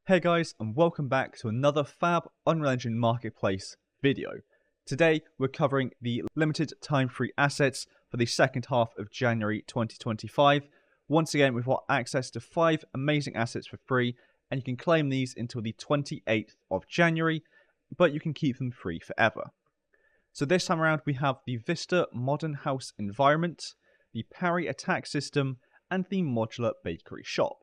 Hey guys, and welcome back to another Fab Unreal Engine Marketplace video. Today we're covering the limited time free assets for the second half of January 2025. Once again, we've got access to 5 amazing assets for free, and you can claim these until the 28th of January, but you can keep them free forever. So this time around we have the Vista Modern House Environment, the Parry attack system, and the Modular Bakery Shop.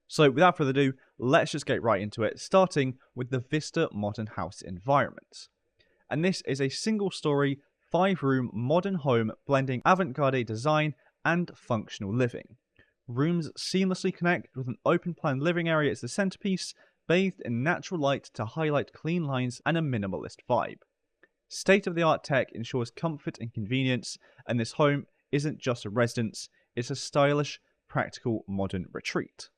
So without further ado, let's just get right into it, starting with the Vista Modern House Environment. And this is a single-story, 5-room modern home blending avant-garde design and functional living. Rooms seamlessly connect with an open-plan living area as the centerpiece, bathed in natural light to highlight clean lines and a minimalist vibe. State-of-the-art tech ensures comfort and convenience, and this home isn't just a residence, it's a stylish, practical, modern retreat.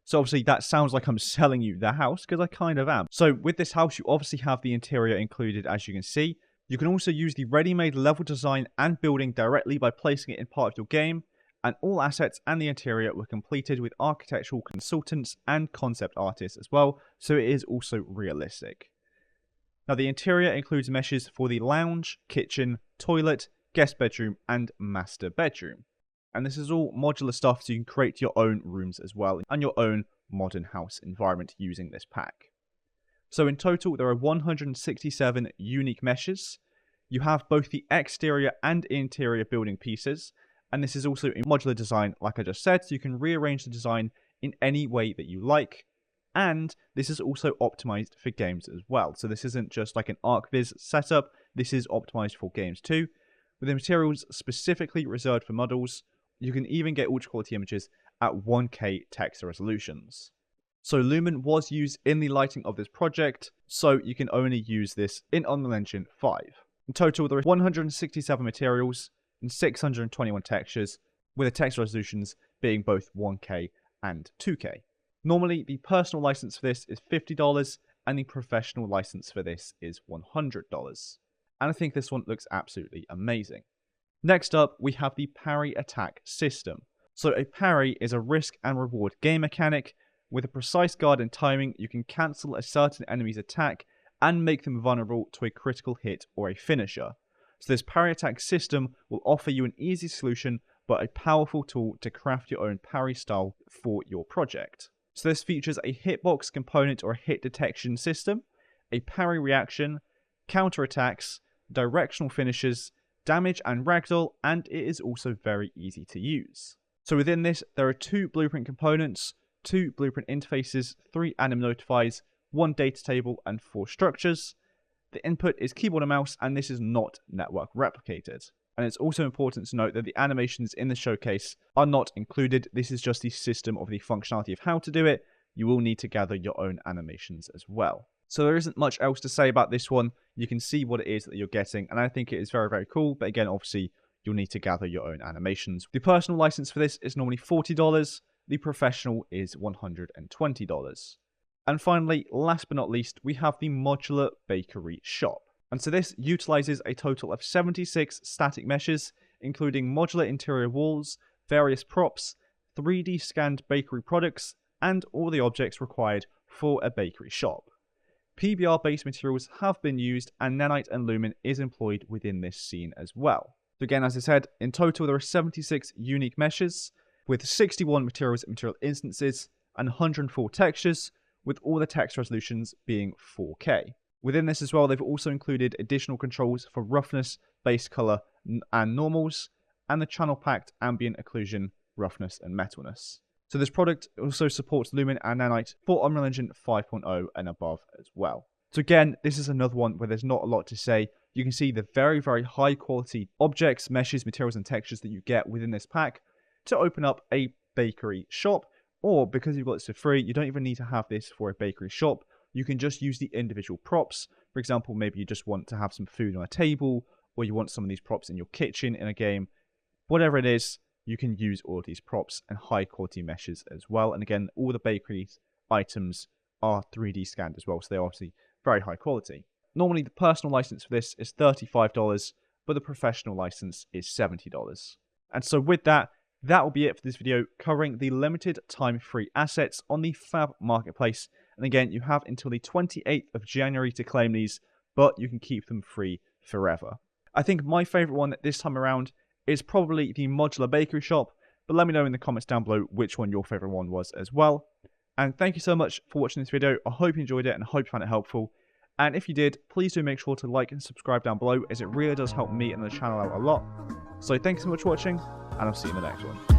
So obviously that sounds like I'm selling you the house, because I kind of am. So with this house, you obviously have the interior included, as you can see. You can also use the ready-made level design and building directly by placing it in part of your game. And all assets and the interior were completed with architectural consultants and concept artists as well, so it is also realistic. Now the interior includes meshes for the lounge, kitchen, toilet, guest bedroom, and master bedroom. And this is all modular stuff, so you can create your own rooms as well and your own modern house environment using this pack. So in total, there are 167 unique meshes. You have both the exterior and interior building pieces, and this is also in modular design, like I just said, so you can rearrange the design in any way that you like. And this is also optimized for games as well. So this isn't just like an ArcViz setup, this is optimized for games too. With the materials specifically reserved for models, you can even get ultra quality images at 1K text resolutions. So Lumen was used in the lighting of this project, so you can only use this in Unreal Engine 5. In total, there are 167 materials and 621 textures, with the text resolutions being both 1K and 2K. Normally, the personal license for this is $50, and the professional license for this is $100. And I think this one looks absolutely amazing. Next up, we have the Parry attack system. So a parry is a risk and reward game mechanic. With a precise guard and timing, you can cancel a certain enemy's attack and make them vulnerable to a critical hit or a finisher. So this parry attack system will offer you an easy solution, but a powerful tool to craft your own parry style for your project. So this features a hitbox component or a hit detection system, a parry reaction, counter attacks, directional finishes, damage and ragdoll, and it is also very easy to use. So within this, there are 2 blueprint components, 2 blueprint interfaces, 3 anim notifiers, 1 data table, and 4 structures. The input is keyboard and mouse, and this is not network replicated. And it's also important to note that the animations in the showcase are not included. This is just the system of the functionality of how to do it. You will need to gather your own animations as well. So there isn't much else to say about this one. You can see what it is that you're getting, and I think it is very, very cool. But again, obviously, you'll need to gather your own animations. The personal license for this is normally $40. The professional is $120. And finally, last but not least, we have the Modular Bakery Shop. And so this utilizes a total of 76 static meshes, including modular interior walls, various props, 3D scanned bakery products, and all the objects required for a bakery shop. PBR-based materials have been used, and Nanite and Lumen is employed within this scene as well. So again, as I said, in total there are 76 unique meshes, with 61 materials and material instances, and 104 textures, with all the text resolutions being 4K. Within this as well, they've also included additional controls for roughness, base color, and normals, and the channel-packed ambient occlusion, roughness, and metalness. So this product also supports Lumen and Nanite for Unreal Engine 5.0 and above as well. So again, this is another one where there's not a lot to say. You can see the very, very high quality objects, meshes, materials, and textures that you get within this pack to open up a bakery shop. Or because you've got this for free, you don't even need to have this for a bakery shop. You can just use the individual props. For example, maybe you just want to have some food on a table, or you want some of these props in your kitchen in a game. Whatever it is, you can use all of these props and high quality meshes as well. And again, all the bakery items are 3D scanned as well, so they're obviously very high quality. Normally the personal license for this is $35, but the professional license is $70. And so with that, that will be it for this video covering the limited time free assets on the Fab Marketplace. And again, you have until the 28th of January to claim these, but you can keep them free forever. I think my favourite one this time around is probably the Modular Bakery Shop, but let me know in the comments down below which one your favourite one was as well. And thank you so much for watching this video. I hope you enjoyed it and I hope you found it helpful. And if you did, please do make sure to like and subscribe down below, as it really does help me and the channel out a lot. So thank you so much for watching, and I'll see you in the next one.